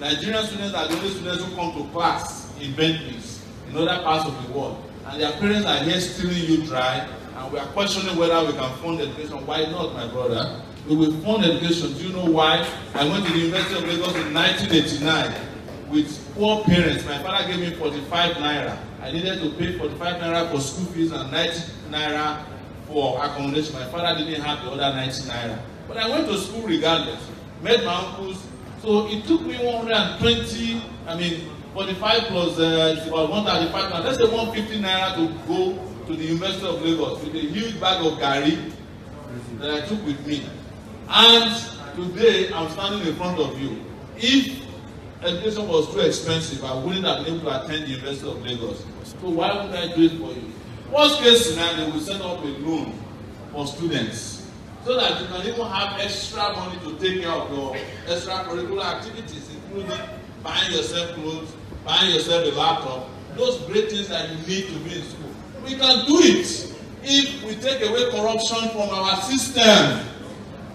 Nigerian students are the only students who come to class in Bentleys in other parts of the world, and their parents are here stealing you dry, and we are questioning whether we can fund education. Why not, my brother? We will fund education. Do you know why? I went to the University of Lagos in 1989 with poor parents. My father gave me 45 naira. I needed to pay 45 naira for school fees and 90 naira for accommodation. My father didn't have the other 90 naira. But I went to school regardless. Met my uncles. So it took me 45 plus about 135 naira. Let's say 150 naira to go to the University of Lagos with a huge bag of gari that I took with me. And today I'm standing in front of you. If education was too expensive, I wouldn't have been able to attend the University of Lagos. So why would I do it for you? Worst case scenario, we set up a loan for students so that you can even have extra money to take care of your extracurricular activities, including buying yourself clothes, buying yourself a laptop, those great things that you need to be in school. We can do it if we take away corruption from our system.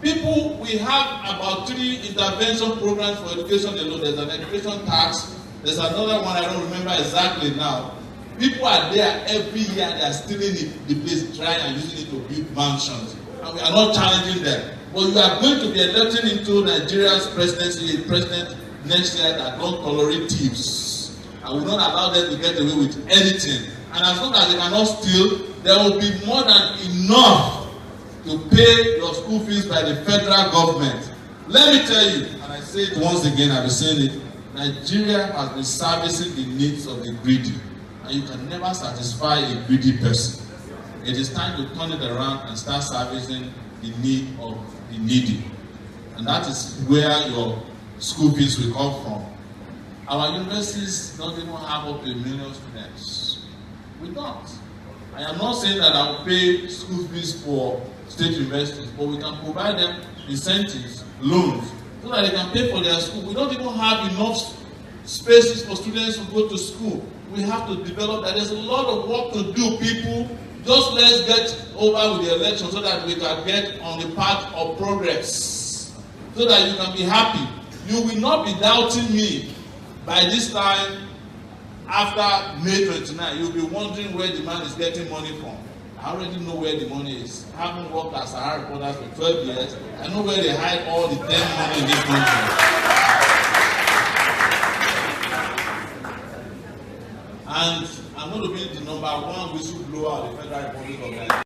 People, we have about 3 intervention programs for education alone. There's an education tax. There's another one I don't remember exactly now. People are there every year. They are stealing the place, trying and using it to build mansions. And we are not challenging them. But you are going to be elected into Nigeria's presidency, a president next year that don't tolerate thieves. And will not allow them to get away with anything. And as long as they cannot steal, there will be more than enough to pay your school fees by the federal government. Let me tell you, and I say it once again, I've been saying it, Nigeria has been servicing the needs of the greedy. And you can never satisfy a greedy person. It is time to turn it around and start servicing the need of the needy. And that is where your school fees will come from. Our universities don't even have up to 1 million students. We don't. I am not saying that I will pay school fees for state universities, but we can provide them incentives, loans, so that they can pay for their school. We don't even have enough spaces for students to go to school. We have to develop that. There's a lot of work to do, people. Just let's get over with the election so that we can get on the path of progress, so that you can be happy. You will not be doubting me by this time after May 29. You'll be wondering where the man is getting money from. I already know where the money is. I haven't worked as Sahara reporters for 12 years. I know where they hide all the damn money in this country. And I'm going to be the number 1 whistleblower of the Federal Republic of Nigeria.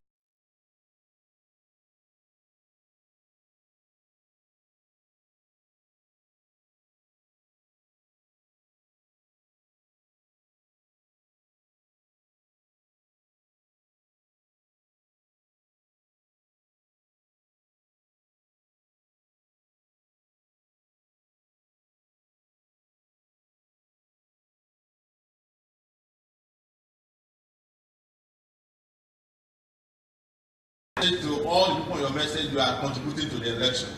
To all the people on your message, you are contributing to the election.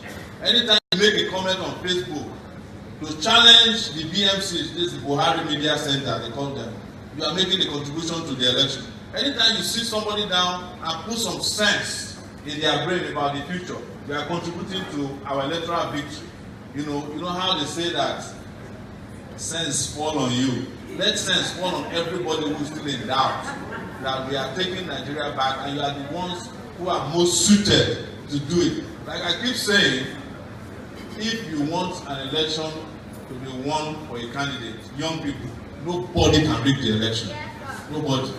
Anytime you make a comment on Facebook to challenge the BMCs, this is the Buhari Media Center, they call them, you are making a contribution to the election. Anytime you sit somebody down and put some sense in their brain about the future, you are contributing to our electoral victory. You know how they say that sense fall on you. Let sense fall on everybody who is still in doubt that we are taking Nigeria back, and you are the ones who are most suited to do it. Like I keep saying, if you want an election to be won for a candidate, young people, nobody can rig the election. Nobody.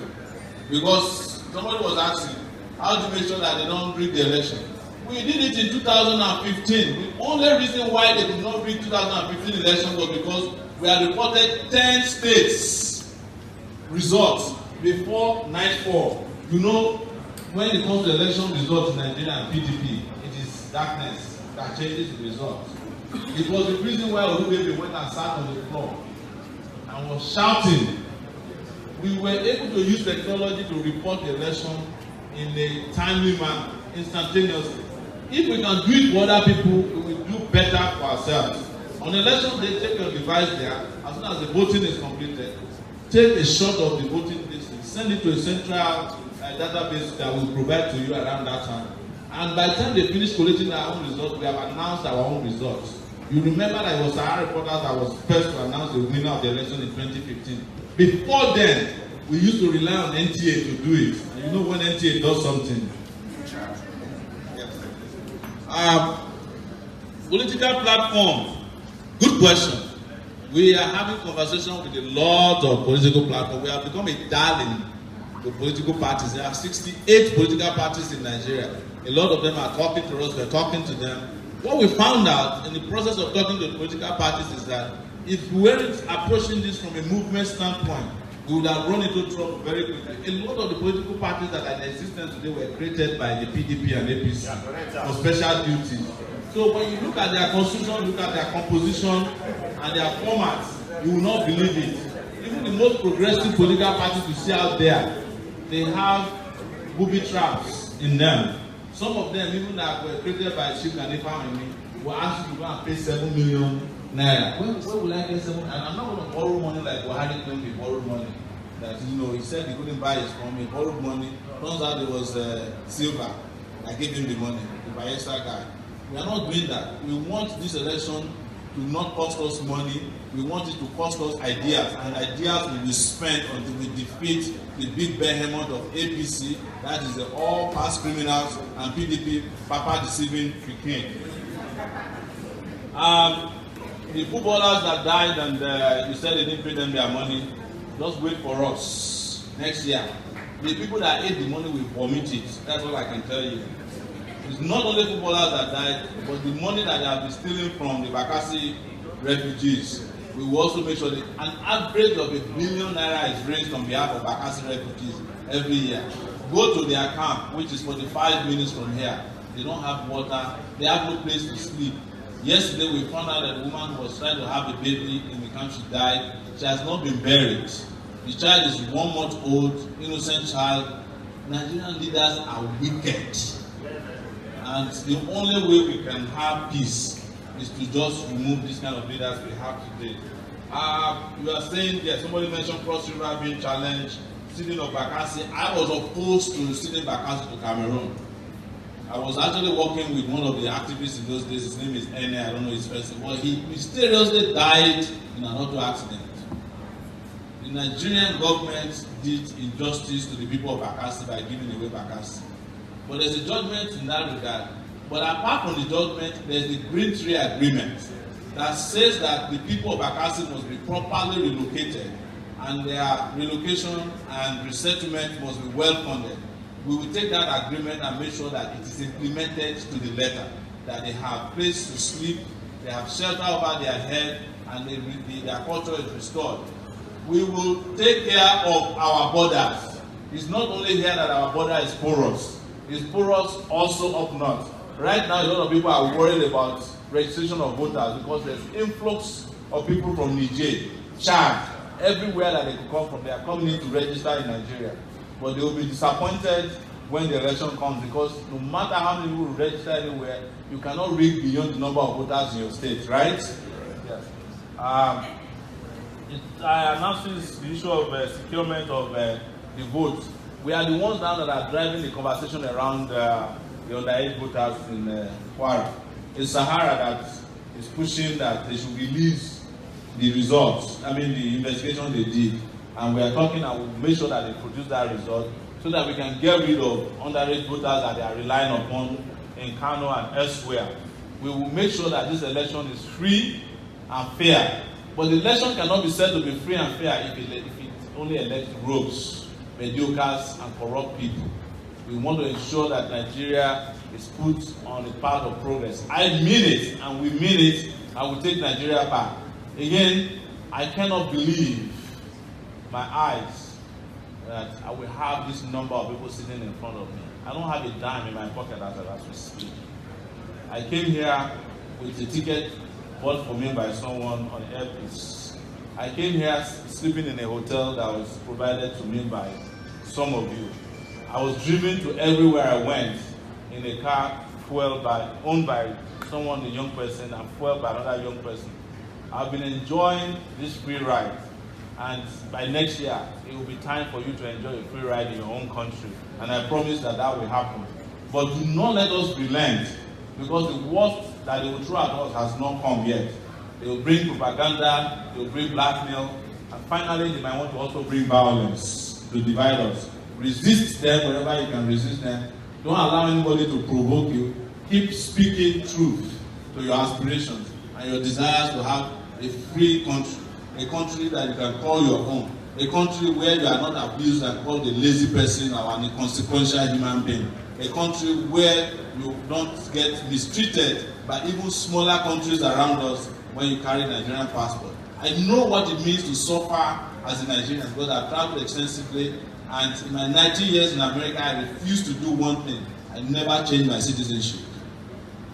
Because somebody was asking, how do you make sure that they don't rig the election? We did it in 2015. The only reason why they did not rig 2015 election was because we had reported 10 states results before nightfall. You know, when it comes to election results in Nigeria and PDP, it is darkness that changes the results. It was the reason why Omoyele went and sat on the floor and was shouting. We were able to use technology to report the election in a timely manner, instantaneously. If we can do it for other people, we will do better for ourselves. On election day, take your device there. As soon as the voting is completed, take a shot of the voting list, send it to a central database that will provide to you around that time. And by the time they finish collecting our own results, we have announced our own results. You remember that it was Sahara Reporters that was first to announce the winner of the election in 2015. Before then, we used to rely on NTA to do it. And you know when NTA does something. Political platform. Good question. We are having conversation with a lot of political platforms. We have become a darling to political parties. There are 68 political parties in Nigeria. A lot of them are talking to us. We're talking to them. What we found out in the process of talking to the political parties is that if we weren't approaching this from a movement standpoint, we would have run into trouble very quickly. A lot of the political parties that are in existence today were created by the PDP and APC for special duties. So when you look at their constitution, look at their composition and their formats, you will not believe it. Even the most progressive political parties you see out there, they have booby traps in them. Some of them, even that were created by Chief Ganifa, will ask you to go and pay 7 million naira. Where will I get 7 million? And I'm not going to borrow money like Buhari claimed he borrowed money. That, you know, he said he couldn't buy his from me, borrowed money. Turns out it was Silva. I gave him the money, the Bayelsa guy. We are not doing that. We want this election to not cost us money. We want it to cost us ideas, and ideas will be spent until we defeat the big behemoth of APC, that is the all past criminals, and PDP, Papa deceiving Pikin. The footballers that died and you said they didn't pay them their money, just wait for us next year. The people that ate the money will vomit it. That's all I can tell you. It's not only footballers that died, but the money that they have been stealing from the Bakassi refugees. We will also make sure that an average of R1 billion is raised on behalf of Bakassi refugees every year. Go to their camp, which is 45 minutes from here. They don't have water. They have no place to sleep. Yesterday, we found out that the woman who was trying to have a baby in the camp, she died. She has not been buried. The child is 1 month old, innocent child. Nigerian leaders are wicked. And the only way we can have peace is to just remove this kind of leaders we have today. You are saying, yeah, somebody mentioned Cross River being challenged, sitting of Bakassi. I was opposed to sitting Bakassi to Cameroon. I was actually working with one of the activists in those days. His name is Ene, I don't know his first name. Well, he mysteriously died in an auto accident. The Nigerian government did injustice to the people of Bakassi by giving away Bakassi. But there's a judgment in that regard. But apart from the judgment, there's the Green Tree Agreement that says that the people of Bakassi must be properly relocated, and their relocation and resettlement must be well funded. We will take that agreement and make sure that it is implemented to the letter, that they have place to sleep, they have shelter over their head, and their culture is restored. We will take care of our borders. It's not only here that our border is porous. It's porous also up north. Right now, a lot of people are worried about registration of voters because there's influx of people from Niger, Chad, everywhere that they could come from. They are coming in to register in Nigeria. But they will be disappointed when the election comes, because no matter how many people register anywhere, you cannot reach beyond the number of voters in your state, right? Yes. It announces the issue of securement of the votes. We are the ones now that are driving the conversation around the underage voters in Kwara. It's Sahara that is pushing that they should release the results, the investigation they did. And we are talking and we'll make sure that they produce that result so that we can get rid of underage voters that they are relying upon in Kano and elsewhere. We will make sure that this election is free and fair. But the election cannot be said to be free and fair if it only elects rogues, mediocres, and corrupt people. We want to ensure that Nigeria is put on the path of progress. I mean it, and we mean it, and we take Nigeria back. Again, I cannot believe my eyes that I will have this number of people sitting in front of me. I don't have a dime in my pocket as we speak. I came here with a ticket bought for me by someone on Airpeace. I came here sleeping in a hotel that was provided to me by some of you. I was driven to everywhere I went in a car owned by someone, a young person, and fueled by another young person. I've been enjoying this free ride. And by next year, it will be time for you to enjoy a free ride in your own country. And I promise that that will happen. But do not let us relent, because the worst that they will throw at us has not come yet. They will bring propaganda, they will bring blackmail, and finally they might want to also bring violence to divide us. Resist them wherever you can resist them. Don't allow anybody to provoke you. Keep speaking truth to your aspirations and your desires to have a free country, a country that you can call your own, a country where you are not abused and called a lazy person or an inconsequential human being, a country where you don't get mistreated by even smaller countries around us when you carry Nigerian passport. I know what it means to suffer as a Nigerian because I've traveled extensively, and in my 19 years in America, I refused to do one thing. I never changed my citizenship.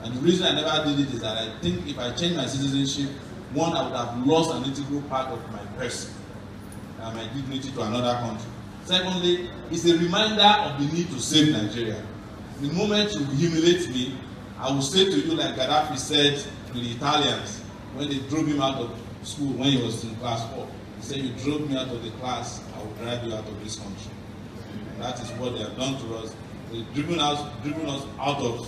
And the reason I never did it is that I think if I changed my citizenship, one, I would have lost an integral part of my person and my dignity to another country. Secondly, it's a reminder of the need to save Nigeria. The moment you humiliate me, I will say to you like Gaddafi said to the Italians when they drove him out of school when he was in class 4. He said, "You drove me out of the class, I will drive you out of this country." And that is what they have done to us. They've driven us out of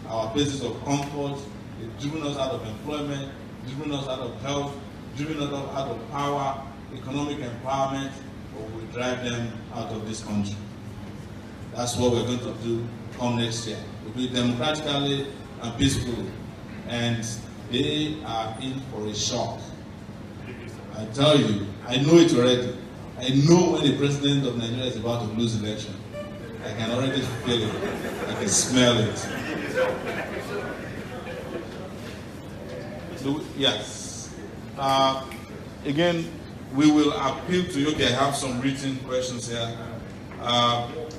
our places of comfort. They've driven us out of employment, driven us out of health, driven us out of power, economic empowerment, or we drive them out of this country. That's what we're going to do come next year. We'll do it democratically and peacefully. And they are in for a shock. I tell you, I know it already. I know when the president of Nigeria is about to lose election. I can already feel it. I can smell it. So, yes. Again, we will appeal to you. Okay, I have some written questions here.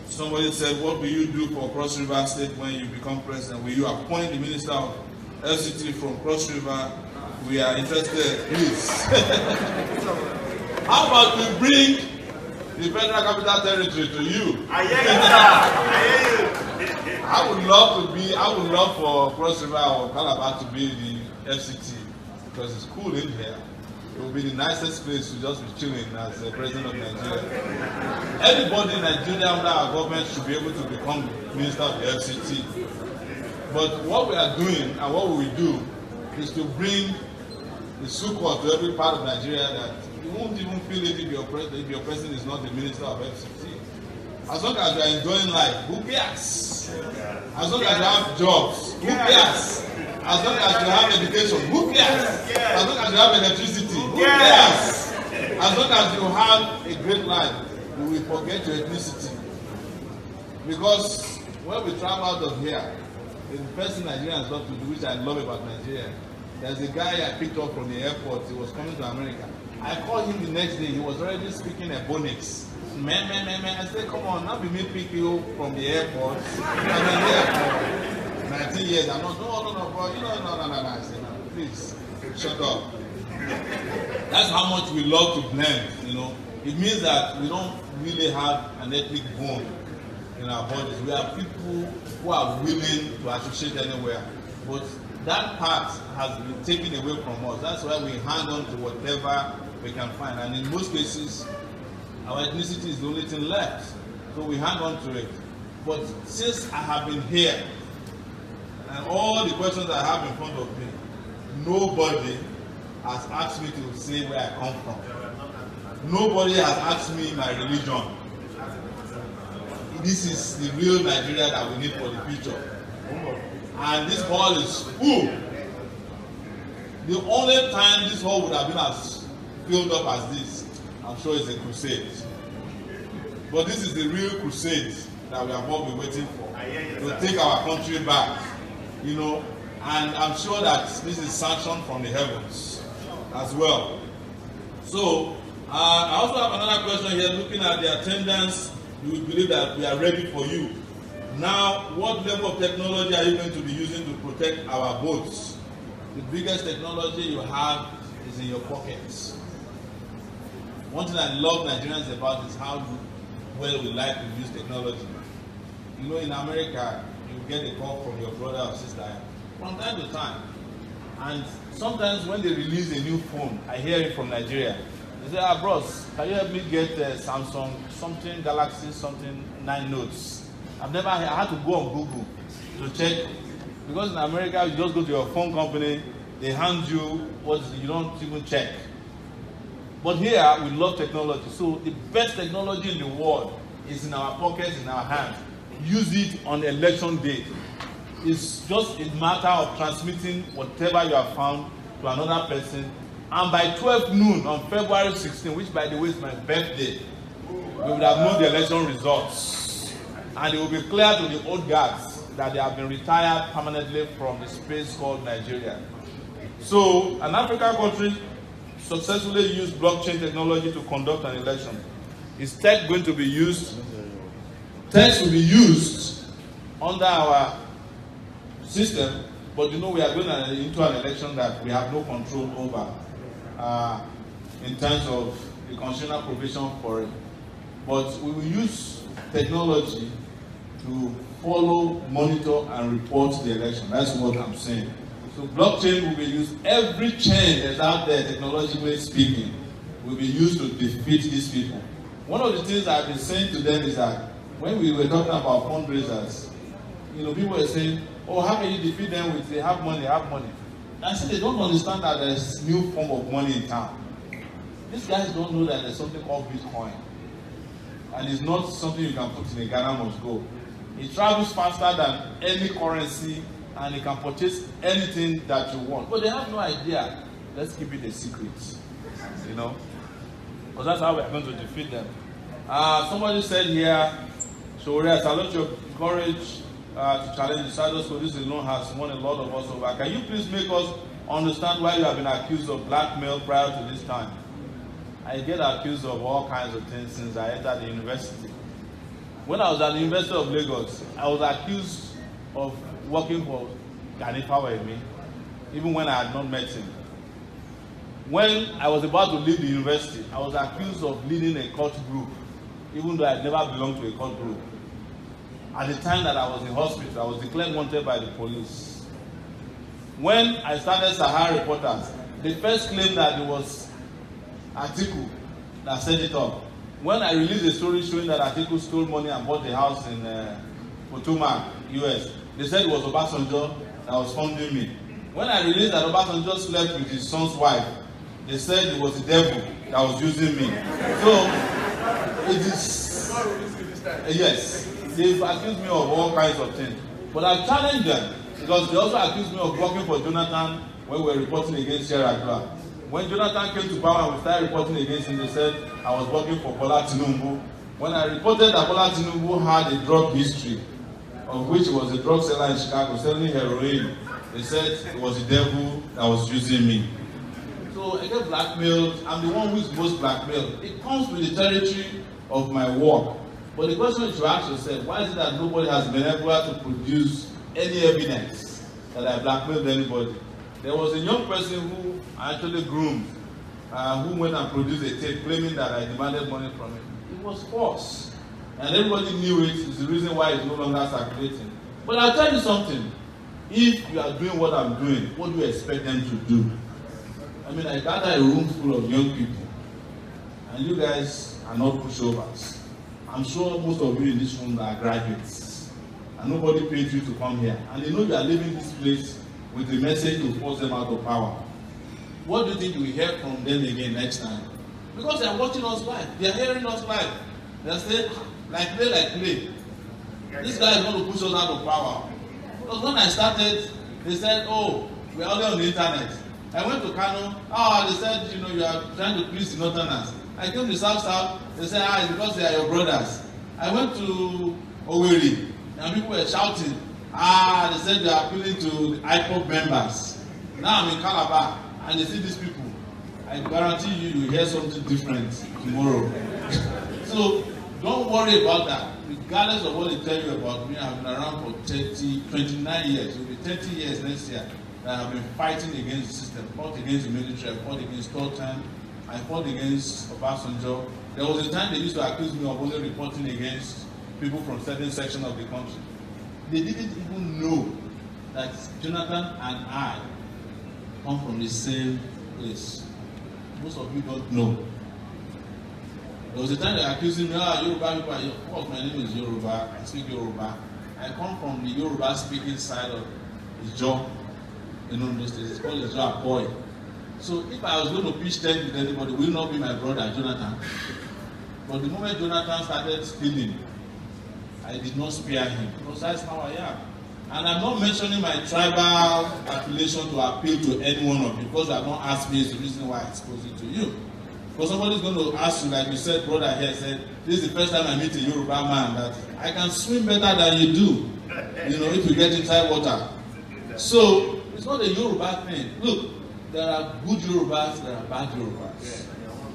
Somebody said, what will you do for Cross River State when you become president? Will you appoint the Minister of LCT from Cross River? We are interested, please. How about we bring the Federal Capital Territory to you? I hear you, sir. I hear you. I would love for Cross River or Calabar to be the FCT because it's cool in here. It will be the nicest place to just be chilling as the president of Nigeria. Everybody in Nigeria under our government should be able to become minister of the FCT. But what we are doing and what we will do is to bring the succor to every part of Nigeria that you won't even feel it if your president is not the minister of FCT. As long as you are enjoying life, who cares? As long as you have jobs, who cares? As long as you have education, who cares? As long as you have electricity, who cares? As long as you have a great life, you will forget your ethnicity. Because when we travel out of here, the first thing Nigerians love to do, which I love about Nigeria, there's a guy I picked up from the airport. He was coming to America. I called him the next day. He was already speaking Ebonics. Man. I said, come on, not be me pick you from the airport. I'm in the airport. 19 years. I'm not, no, bro. You know, no. I said, no, please, shut up. That's how much we love to blend, you know. It means that we don't really have an ethnic bone in our bodies. We are people who are willing to associate anywhere. But that part has been taken away from us. That's why we hang on to whatever we can find. And in most cases, our ethnicity is the only thing left. So we hang on to it. But since I have been here, and all the questions I have in front of me, nobody has asked me to say where I come from. Nobody has asked me my religion. This is the real Nigeria that we need for the future. And this hall is full. The only time this hall would have been as filled up as this, I'm sure it's a crusade. But this is the real crusade that we have all been waiting for. To take our country back, you know, and I'm sure that this is sanctioned from the heavens as well. So, I also have another question here, looking at the attendance. You will believe that we are ready for you. Now, what level of technology are you going to be using to protect our boats? The biggest technology you have is in your pockets. One thing I love Nigerians about is how well we like to use technology. You know, in America, you get a call from your brother or sister from time to time. And sometimes when they release a new phone, I hear it from Nigeria. They say, bros, can you help me get Samsung, something, Galaxy, something, 9 Notes? I had to go on Google to check Because in America, you just go to your phone company, they hand you what you don't even check. But here, we love technology. So the best technology in the world is in our pockets, in our hands. Use it on election day. It's just a matter of transmitting whatever you have found to another person. And by 12 noon on February 16, which by the way is my birthday, we would have known the election results. And it will be clear to the old guards that they have been retired permanently from the space called Nigeria. So an African country successfully used blockchain technology to conduct an election. Is tech going to be used? Tech will be used under our system, but you know we are going into an election that we have no control over in terms of the constitutional provision for it. But we will use technology to follow, monitor, and report the election. That's what I'm saying. So blockchain will be used. Every chain that's out there, technologically speaking, will be used to defeat these people. One of the things I've been saying to them is that when we were talking about fundraisers, you know, people were saying, oh, how can you defeat them with they have money, I said they don't understand that there's new form of money in town. These guys don't know that there's something called Bitcoin. And it's not something you can put in a Ghana must go. It travels faster than any currency and it can purchase anything that you want. But they have no idea. Let's keep it a secret. You know? Because that's how we're going to defeat them. Somebody said here, Sowore, I salute your courage to challenge the status quo. This alone has won a lot of us over. Can you please make us understand why you have been accused of blackmail prior to this time? I get accused of all kinds of things since I entered the university. When I was at the University of Lagos, I was accused of working for Gani Fawemi, even when I had not met him. When I was about to leave the university, I was accused of leading a cult group, even though I had never belonged to a cult group. At the time that I was in hospital, I was declared wanted by the police. When I started Sahara Reporters, they first claimed that it was Atiku that set it up. When I released a story showing that Atiku stole money and bought the house in Potomac, US, they said it was Obasanjo that was funding me. When I released that Obasanjo slept with his son's wife, they said it was the devil that was using me. So, it is, yes, they've accused me of all kinds of things. But I challenged them because they also accused me of working for Jonathan when we were reporting against Yar'Adua. When Jonathan came to power and we started reporting against him, they said I was working for Bola Tinubu. When I reported that Bola Tinubu had a drug history, of which was a drug seller in Chicago selling heroin, they said it was the devil that was using me. So I get blackmailed. I'm the one who is most blackmailed. It comes with the territory of my work. But the question you should ask yourself, why is it that nobody has been able to produce any evidence that I blackmailed anybody? There was a young person who I actually groomed, who went and produced a tape claiming that I demanded money from him. It was false. And everybody knew it. It's the reason why it's no longer circulating. But I'll tell you something. If you are doing what I'm doing, what do you expect them to do? I mean, I gather a room full of young people, and you guys are not pushovers. I'm sure most of you in this room are graduates, and nobody paid you to come here. And they know you are leaving this place with the message to force them out of power. What do you think you will hear from them again next time? Because they are watching us live. They are hearing us live. They are saying, like play. This guy is going to push us out of power. Because when I started, they said, oh, we are only on the internet. I went to Kano. They said, you know, you are trying to please the Northerners. I came to South. They said, it's because they are your brothers. I went to Omoyele, and people were shouting. They said they are appealing to the IPOB members. Now I'm in Calabar, and they see these people. I guarantee you will hear something different tomorrow. So don't worry about that. Regardless of what they tell you about me, I've been around for 29 years. It will be 30 years next year that I've been fighting against the system. Fought against the military, I fought against Sultan, I fought against Obasanjo. There was a time they used to accuse me of only reporting against people from certain sections of the country. They didn't even know that Jonathan and I come from the same place. Most of you don't know. There was a time they were accusing me, Yoruba people, of course my name is Yoruba, I speak Yoruba. I come from the Yoruba speaking side of Ijo. You know, those days, it's called Ijo boy. So if I was going to pitch tent with anybody, will not be my brother Jonathan. But the moment Jonathan started stealing, I did not spare him, because that's how I am. And I'm not mentioning my tribal affiliation to appeal to any one of you, because you have not asked me is the reason why I expose it to you. Because somebody's going to ask you, like you said, brother here said, this is the first time I meet a Yoruba man that I can swim better than you do, you know, if you get inside water. So it's not a Yoruba thing. Look, there are good Yorubas, there are bad Yorubas.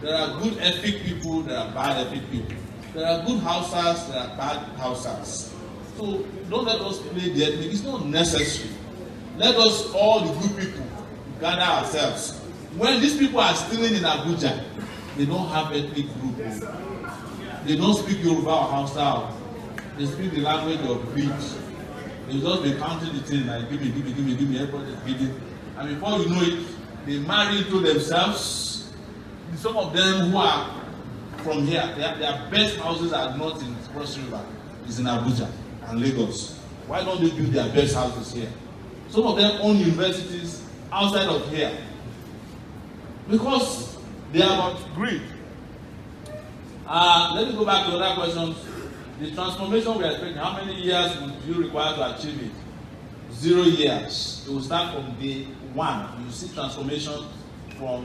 There are good ethnic people, there are bad ethnic people. There are good Hausas, there are bad Hausas. So don't let us play the ethnic. It's not necessary. Let us, all the good people, gather ourselves. When these people are stealing in Abuja, they don't have ethnic group. They don't speak Yoruba or Hausa. They speak the language of greed. They just be counting the thing like give me, everybody's giving. And before you know it, they marry into themselves. Some of them who are from here, their best houses are not in Cross River, it's in Abuja and Lagos. Why don't they build their best houses here? Some of them own universities outside of here. Because they are about greed. Let me go back to other questions. The transformation we are expecting, how many years would you require to achieve it? 0 years. It will start from day one. You see transformation from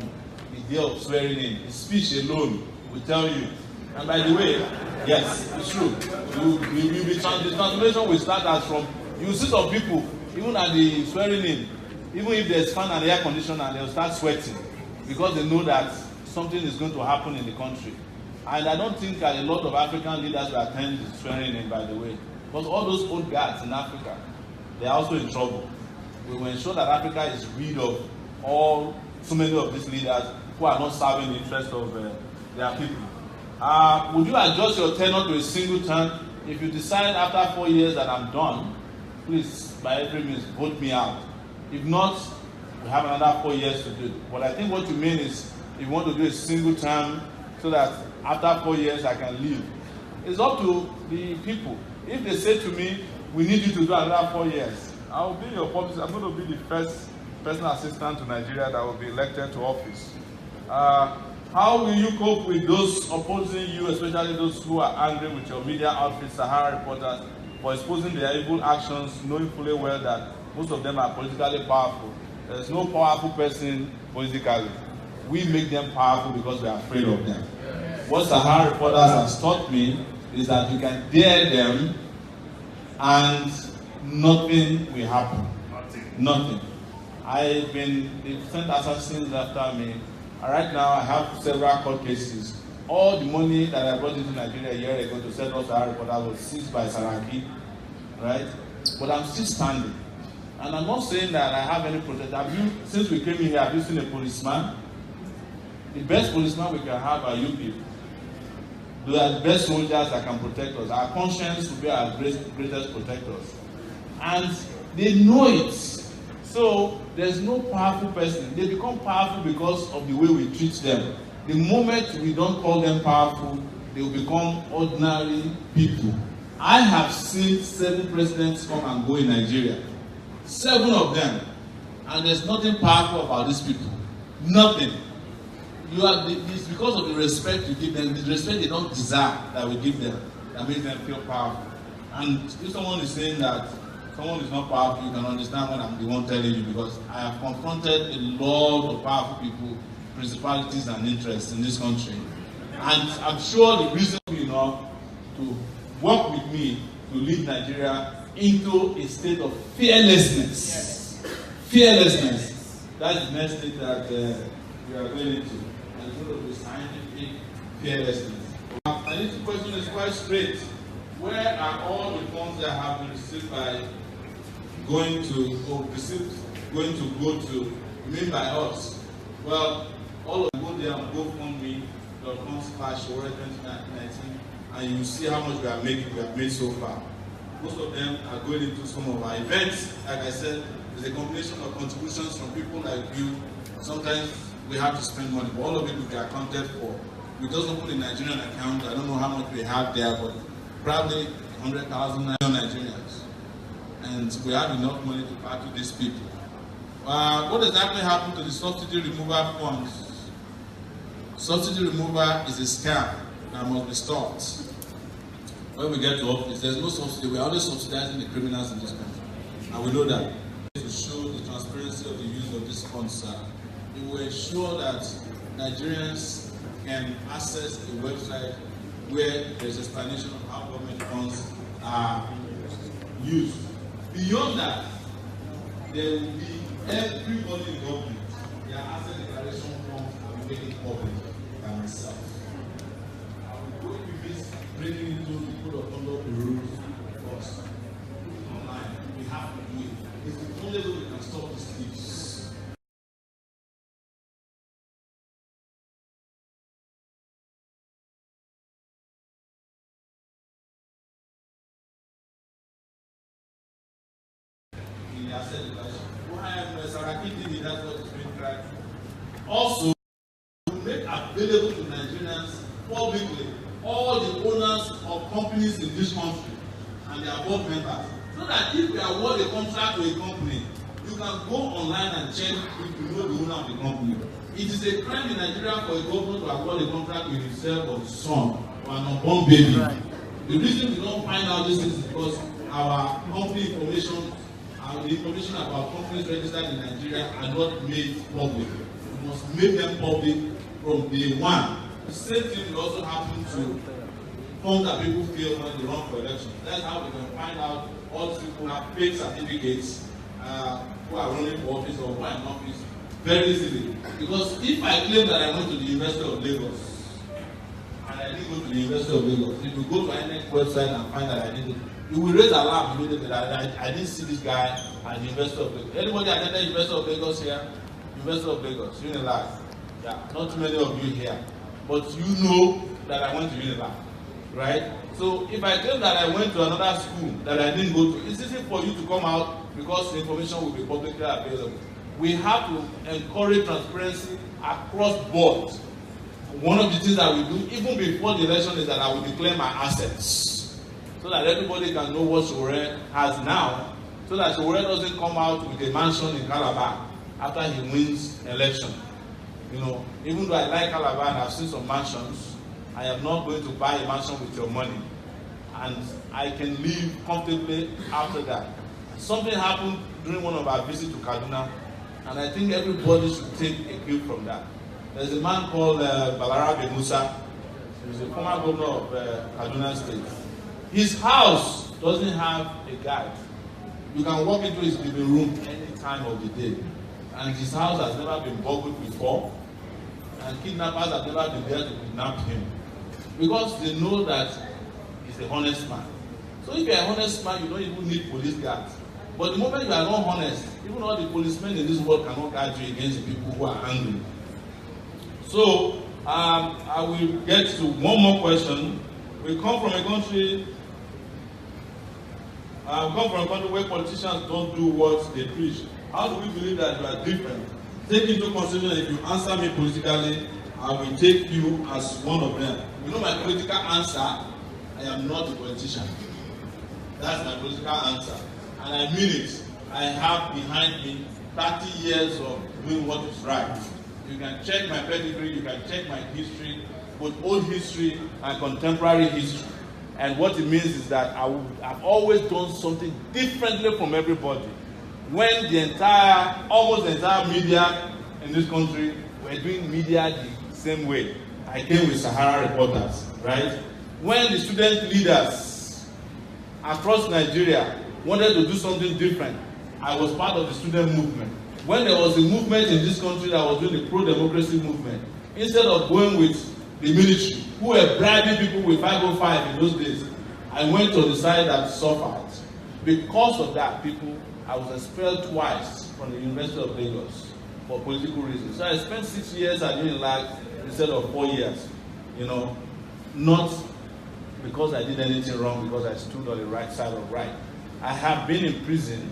the day of swearing in. The speech alone will tell you. And by the way, yes, it's true. The transformation will start as from, you see some people, even at the swearing in, even if there's fan and air conditioner, they'll start sweating because they know that something is going to happen in the country. And I don't think a lot of African leaders will attend the swearing in, by the way. Because all those old guards in Africa, they are also in trouble. We will ensure that Africa is rid of so many of these leaders who are not serving the interest of their people. Would you adjust your tenure to a single term? If you decide after 4 years that I'm done, please, by every means, vote me out. If not, we have another 4 years to do it. But I think what you mean is, if you want to do a single term so that after 4 years I can leave, it's up to the people. If they say to me, we need you to do another 4 years, I will be your publicist. I'm going to be the first personal assistant to Nigeria that will be elected to office. How will you cope with those opposing you, especially those who are angry with your media outfit, Sahara reporters, for exposing their evil actions, knowing fully well that most of them are politically powerful? There's no powerful person politically. We make them powerful because we are afraid of them. What Sahara reporters has taught me is that you can dare them and nothing will happen. Nothing. They've sent assassins after me. Right now, I have several court cases. All the money that I brought into Nigeria a year ago to set up Sahara reporters was seized by Saraki, right? But I'm still standing. And I'm not saying that I have any protection. Since we came in here, have you seen a policeman? The best policeman we can have are you people. They are the best soldiers that can protect us. Our conscience will be our greatest protectors. And they know it. So there's no powerful person. They become powerful because of the way we treat them. The moment we don't call them powerful, they will become ordinary people. I have seen 7 presidents come and go in Nigeria. 7 of them. And there's nothing powerful about these people. Nothing. It's because of the respect you give them, the respect they don't deserve that we give them, that makes them feel powerful. And if someone is saying that someone is not powerful, you can understand when I'm the one telling you, because I have confronted a lot of powerful people, principalities and interests in this country. And I'm sure the reason enough to work with me to lead Nigeria into a state of fearlessness. Yes. Fearlessness. That's the next state that we are going into. And it's going to be scientific fearlessness. And this question is quite straight. Where are all the funds that have been received by going to go to made by us? Well, all of them go there on GoFundMe.com/Sowore 2019, and you see how much we have made so far. Most of them are going into some of our events. Like I said, there's a combination of contributions from people like you. Sometimes we have to spend money, but all of it will be accounted for. We just open a Nigerian account. I don't know how much we have there, but probably 100,000 Nigerians. And and we have enough money to battle these people. What exactly happened to the subsidy removal funds? Subsidy removal is a scam that must be stopped. When we get to office, there's no subsidy. We're always subsidizing the criminals in this country. And we know that. To show the transparency of the use of these funds, it will ensure that Nigerians can access a website where there's explanation of how government funds are used. Beyond that, there will be everybody in government, their asset declaration forms will be making public by myself. I will go with this, bringing into the code of conduct the rules first. Online, we have to do it. It's the only way we can stop these thieves. Also, make available to Nigerians publicly all the owners of companies in this country and their board members, so that if you award a contract to a company, you can go online and check if you know the owner of the company. It is a crime in Nigeria for a government to award a contract with himself or his son or an unborn baby. Right. The reason we don't find out this is because our company information, the information about companies registered in Nigeria are not made public. We must make them public from day one. The same thing will also happen to forms that people fill when they run for election. That's how we can find out all these people have fake certificates who are running for office or who are in office very easily. Because if I claim that I went to the University of Lagos and I didn't go to the University of Lagos, if you go to INEC website and find that I didn't, you will raise alarm immediately that I didn't see this guy at the University of Lagos. Anybody attended University of Lagos here? University of Lagos, Unilag. Yeah, not too many of you here. But you know that I went to Unilag, right? So if I claim that I went to another school that I didn't go to, it's easy for you to come out because the information will be publicly available. We have to encourage transparency across board. One of the things that we do, even before the election, is that I will declare my assets, so that everybody can know what Sowore has now, so that Sowore doesn't come out with a mansion in Calabar after he wins election. You know, even though I like Calabar and I've seen some mansions, I am not going to buy a mansion with your money, and I can live comfortably after that. Something happened during one of our visits to Kaduna, and I think everybody should take a cue from that. There's a man called Balarabe Musa. He's a former governor of Kaduna State. His house doesn't have a guide. You can walk into his living room any time of the day, and his house has never been burgled before, and kidnappers have never been there to kidnap him, because they know that he's a honest man. So if you're a honest man, you don't even need police guards. But the moment you are not honest, even all the policemen in this world cannot guard you against the people who are angry. So I will get to one more question. We come from a country where politicians don't do what they preach. How do we believe that you are different? Take into consideration, if you answer me politically, I will take you as one of them. You know my political answer, I am not a politician. That's my political answer. And I mean it. I have behind me 30 years of doing what is right. You can check my pedigree, you can check my history, both old history and contemporary history. And what it means is that I've always done something differently from everybody. When almost the entire media in this country were doing media the same way, I came with Sahara Reporters, right? When the student leaders across Nigeria wanted to do something different, I was part of the student movement. When there was a movement in this country that was doing the pro-democracy movement, instead of going with the military, who were bribing people with 505 in those days, I went to the side that suffered. Because of that, I was expelled twice from the University of Lagos for political reasons. So I spent 6 years at Unilag instead of 4 years. You know, not because I did anything wrong, because I stood on the right side of right. I have been in prison,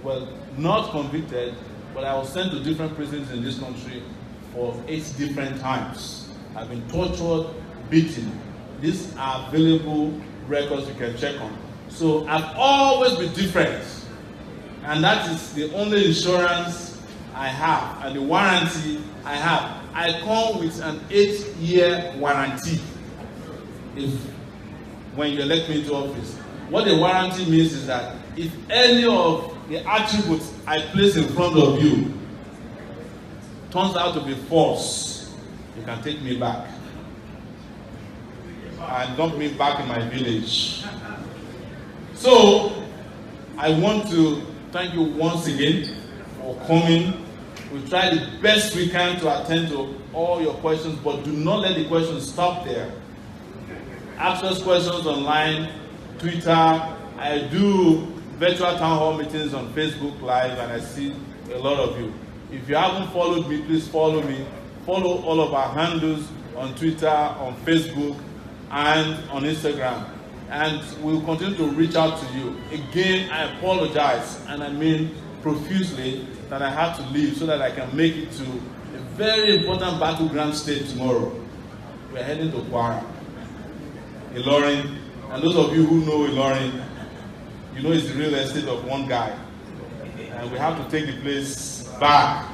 well, not convicted, but I was sent to different prisons in this country for 8 different times. I've been tortured, beaten. These are available records you can check on. So I've always been different. And that is the only insurance I have and the warranty I have. I come with an 8-year warranty when you elect me into office. What the warranty means is that if any of the attributes I place in front of you turns out to be false, you can take me back and dump me back in my village. So I want to thank you once again for coming. We'll try the best we can to attend to all your questions, but do not let the questions stop there. Ask us questions online, Twitter. I do virtual town hall meetings on Facebook Live, and I see a lot of you. If you haven't followed me, please follow me. Follow all of our handles on Twitter, on Facebook, and on Instagram. And we'll continue to reach out to you. Again, I apologize, and I mean profusely, that I have to leave so that I can make it to a very important battleground state tomorrow. We're heading to Kwara, Ilorin. And those of you who know Ilorin, you know it's the real estate of one guy. And we have to take the place back.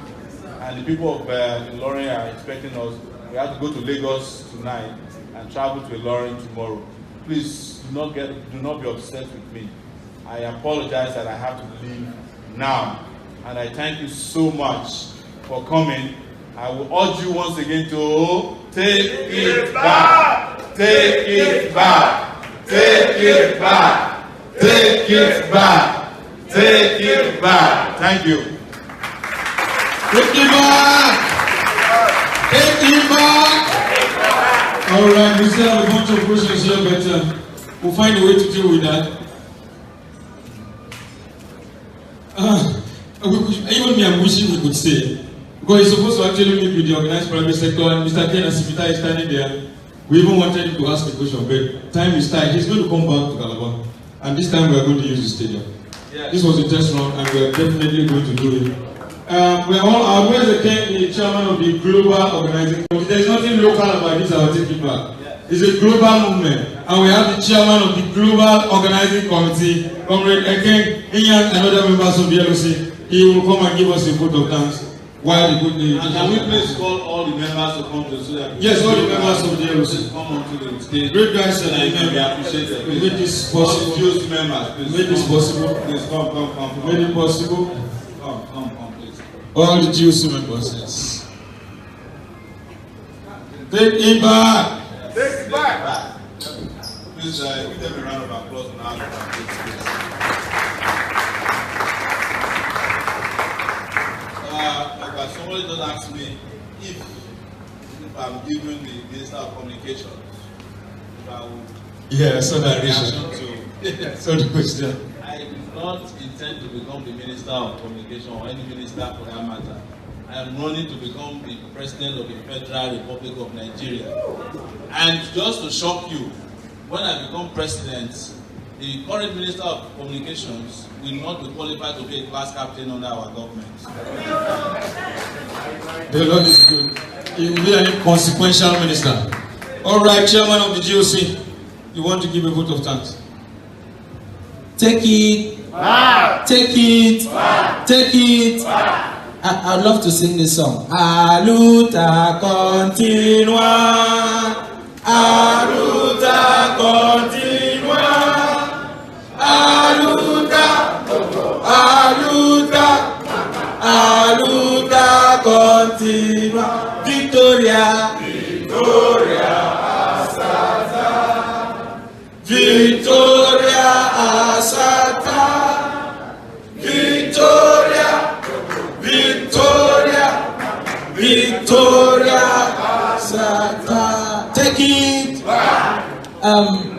And the people of Ilorin are expecting us. We have to go to Lagos tonight and travel to Ilorin tomorrow. Please do not be upset with me. I apologize that I have to leave now. And I thank you so much for coming. I will urge you once again to take it back. Take it back. Take it back. Take it back. Take it back. Thank you. Take it back. Take it back. All right, we still have a bunch of questions here, but we'll find a way to deal with that. Even me, I'm wishing we could stay. Because he's supposed to actually meet with the organized private sector, and Mr. Ken Asifita is standing there. We even wanted him to ask a question, but time is tight. He's going to come back to Calabar. And this time we are going to use the stadium. Yes. This was a test run, and we are definitely going to do it. We're all aware that Ken is the chairman of the global organizing committee. There's nothing local about this, I will take it back. It's a global movement, and we have the chairman of the global organizing committee, Comrade Eken, Ian, and other members of the LOC. He will come and give us a vote of thanks. While the good news. And can we please call all the members to come to so that yes, all the members of the LOC come onto the stage. Great guys, and we appreciate it. Make this possible. All the members, please. Make this possible. Please come. Make it possible. Come, please. All the GOC members, yes. Take it back. Take it back. Please give them a round of applause on our somebody just asked me if I'm given the Minister of Communications, if I would. Yeah, I saw that reaction. So the question. I do not intend to become the Minister of Communication or any minister for that matter. I am running to become the President of the Federal Republic of Nigeria. And just to shock you, when I become President, the current Minister of Communications will not be qualified to be a class captain under our government. The Lord is good. He will be a consequential minister. All right, Chairman of the GOC, you want to give a vote of thanks? Take it. Wow. Take it. Wow. Take it. Wow. I'd love to sing this song. A luta continua. A luta continua. A luta. A luta. A luta continua. Victoria. Victoria Asata. Victoria Asata. Victoria. Victoria. Victoria Asata. Take it.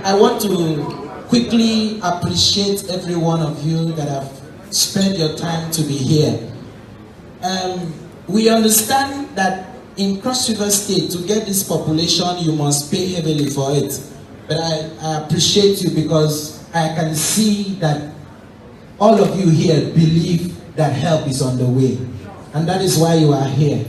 I want to quickly appreciate every one of you that have spent your time to be here. We understand that in Cross River State, to get this population, you must pay heavily for it. But I appreciate you because I can see that all of you here believe that help is on the way. And that is why you are here.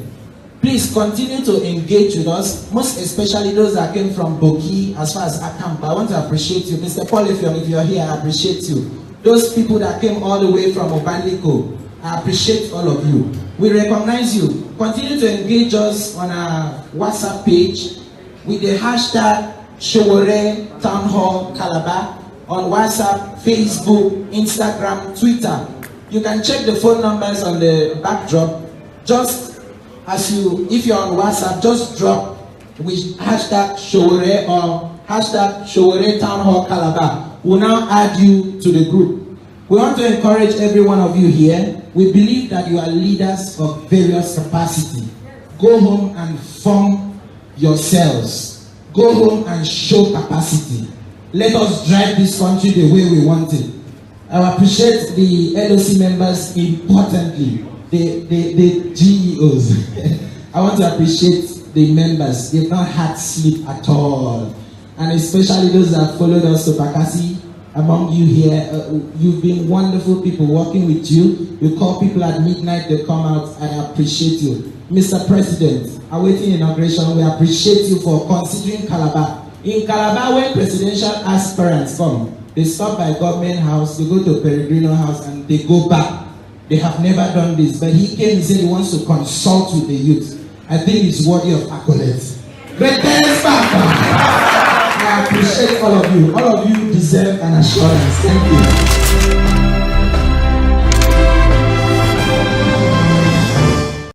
Please continue to engage with us, most especially those that came from Boki as far as Akampa. I want to appreciate you. Mr. Paul, if you're here, I appreciate you. Those people that came all the way from Obanliko, I appreciate all of you. We recognize you. Continue to engage us on our WhatsApp page with the hashtag Sowore Town Hall Calabar on WhatsApp, Facebook, Instagram, Twitter. You can check the phone numbers on the backdrop. Just if you're on WhatsApp, just drop with hashtag Sowore or hashtag Sowore Town Hall Calabar. We'll now add you to the group. We want to encourage every one of you here. We believe that you are leaders of various capacity. Go home and form yourselves. Go home and show capacity. Let us drive this country the way we want it. I appreciate the LOC members, importantly, the GEOs. I want to appreciate the members. They've not had sleep at all. And especially those that followed us to Bakassi. Among you here, you've been wonderful people working with you. You call people at midnight, they come out. I appreciate you. Mr. President, awaiting inauguration, we appreciate you for considering Calabar. In Calabar, when presidential aspirants come, they stop by government house, they go to Peregrino house, and they go back. They have never done this, but he came and said he wants to consult with the youth. I think it's worthy of accolades. Greatest Papa! I appreciate all of you. All of you deserve an assurance. Thank you.